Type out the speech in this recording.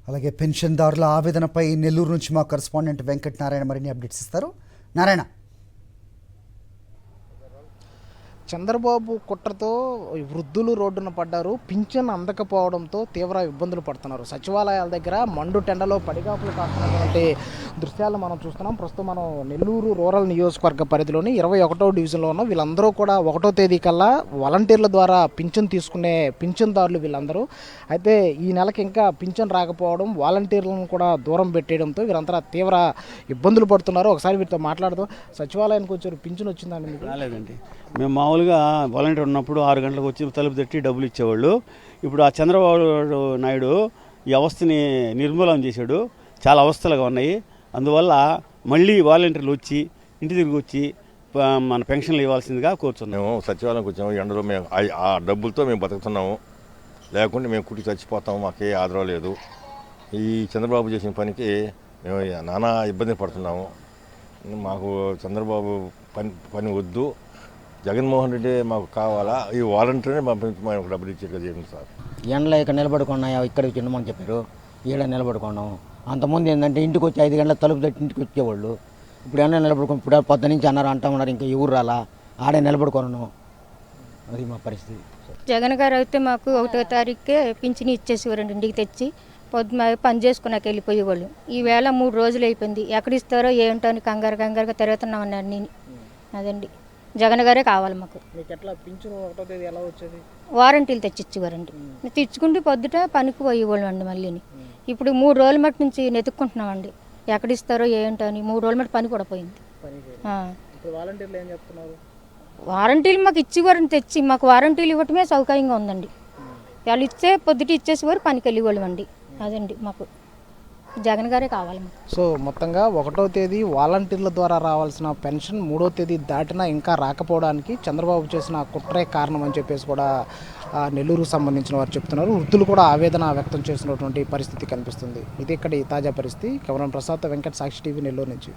అలాగే పెన్షన్దారుల ఆవేదనపై నెల్లూరు నుంచి మా కరెస్పాండెంట్ వెంకట్ నారాయణ మరిన్ని అప్డేట్స్ ఇస్తారు. నారాయణ, చంద్రబాబు కుట్రతో వృద్ధులు రోడ్డున పడ్డారు. పింఛన్ అందకపోవడంతో తీవ్ర ఇబ్బందులు పడుతున్నారు. సచివాలయాల దగ్గర మండు టెండలో పడిగాపులు కాస్తున్నటువంటి దృశ్యాలు మనం చూస్తున్నాం. ప్రస్తుతం మనం నెల్లూరు రూరల్ నియోజకవర్గ పరిధిలోని 21వ డివిజన్లో ఉన్నాం. వీళ్ళందరూ కూడా 1వ తేదీ కల్లా వాలంటీర్ల ద్వారా పింఛన్ తీసుకునే పింఛన్దారులు వీళ్ళందరూ. అయితే ఈ నెలకి ఇంకా పింఛన్ రాకపోవడం, వాలంటీర్లను కూడా దూరం పెట్టేయడంతో వీరంతా తీవ్ర ఇబ్బందులు పడుతున్నారు. ఒకసారి వీరితో మాట్లాడుతూ సచివాలయానికి వచ్చారు, పింఛన్ వచ్చిందండి మీకు? రాలేదండి. మేము మామూలుగా వాలంటీర్ ఉన్నప్పుడు 6 గంటలకు వచ్చి తలుపు తట్టి డబ్బులు ఇచ్చేవాళ్ళు. ఇప్పుడు ఆ చంద్రబాబు నాయుడు ఈ అవస్థని నిర్మూలన చేశాడు. చాలా అవస్థలుగా ఉన్నాయి. అందువల్ల మళ్ళీ వాలంటీర్లు వచ్చి ఇంటి తిరిగి వచ్చి మన పెన్షన్లు ఇవ్వాల్సిందిగా కోరుతున్నాం. మేము సచివాలయంకి వచ్చాము. ఎండలో మేము ఆ డబ్బులతో మేము బతుకుతున్నాము. లేకుంటే మేము కుట్టి చచ్చిపోతాము. మాకే ఆధారం లేదు. ఈ చంద్రబాబు చేసిన పనికి మేము నానా ఇబ్బంది పడుతున్నాము. మాకు చంద్రబాబు పని వద్దు, జగన్మోహన్ రెడ్డి మాకు కావాలా. ఈ వాలంటీర్ని పంపించి మాకు డబ్బులు ఇచ్చేట్టుగా చేయండి సార్. ఎండలో ఇక్కడ నిలబడుకున్నాయా, ఇక్కడికి చిన్నమని చెప్పారు. ఈడ నిలబడుకున్నాం. అంతకుముందు ఏంటంటే ఇంటికి వచ్చి 5 గంటల తలుపు తట్టి ఇంటికి వచ్చేవాళ్ళు. ఇప్పుడు ఎండ నిలబడుకుని ఇప్పుడు పొద్దు నుంచి అన్నారు అంటా ఉన్నారు. ఇంకా ఎవరు రాలా, ఆడే నిలబడుకున్నాను. అది మా పరిస్థితి. జగన్ గారు అయితే మాకు 1వ తారీఖుకే పింఛని ఇచ్చేసేవారండి. ఇంటికి తెచ్చి పొద్దున పని చేసుకున్నాక వెళ్ళిపోయేవాళ్ళు. ఈవేళ 3 రోజులు అయిపోయింది. ఎక్కడ ఇస్తారో ఏంటో అని కంగారుగా తిరుగుతున్నాం అన్నాడు. నేను అదండి, జగన్ గారే కావాలి మాకు. మీకు ఎట్లా పింఛన్ 1వ తేదీ ఎలా వచ్చేది? వారంటీలు తెచ్చిచ్చేవారండి. తెచ్చుకుంటే పొద్దుట పనికి పోయేవాళ్ళం అండి. మళ్ళీని ఇప్పుడు 3 రోజుల మట్టి నుంచి నెతుక్కుంటున్నామండి. ఎక్కడ ఇస్తారో ఏంటో అని 3 రోజుల మట్టి పని కూడా పోయింది. ఇప్పుడు వాలంటీర్లు ఏం చెప్తున్నారు? వారంటీలు మాకు ఇచ్చేవారని తెచ్చి మాకు వారంటీలు ఇవ్వటమే సౌకర్యంగా ఉందండి. వాళ్ళు ఇచ్చే పొద్దుట ఇచ్చేసేవారు, పనికి వెళ్ళేవాళ్ళం అండి. అదండి, మాకు జగన్ గారే కావాలి మాకు. సో మొత్తంగా 1వ తేదీ వాలంటీర్ల ద్వారా రావాల్సిన పెన్షన్ 3వ తేదీ దాటినా ఇంకా రాకపోవడానికి చంద్రబాబు చేసిన కుట్రే కారణం అని చెప్పేసి కూడా నెల్లూరుకు సంబంధించిన వారు చెప్తున్నారు. వృద్ధులు కూడా ఆవేదన వ్యక్తం చేసినటువంటి పరిస్థితి కనిపిస్తుంది. ఇది ఇక్కడి తాజా పరిస్థితి. కెమెరా ప్రసాద్, వెంకట్, సాక్షి టీవీ, నెల్లూరు నుంచి.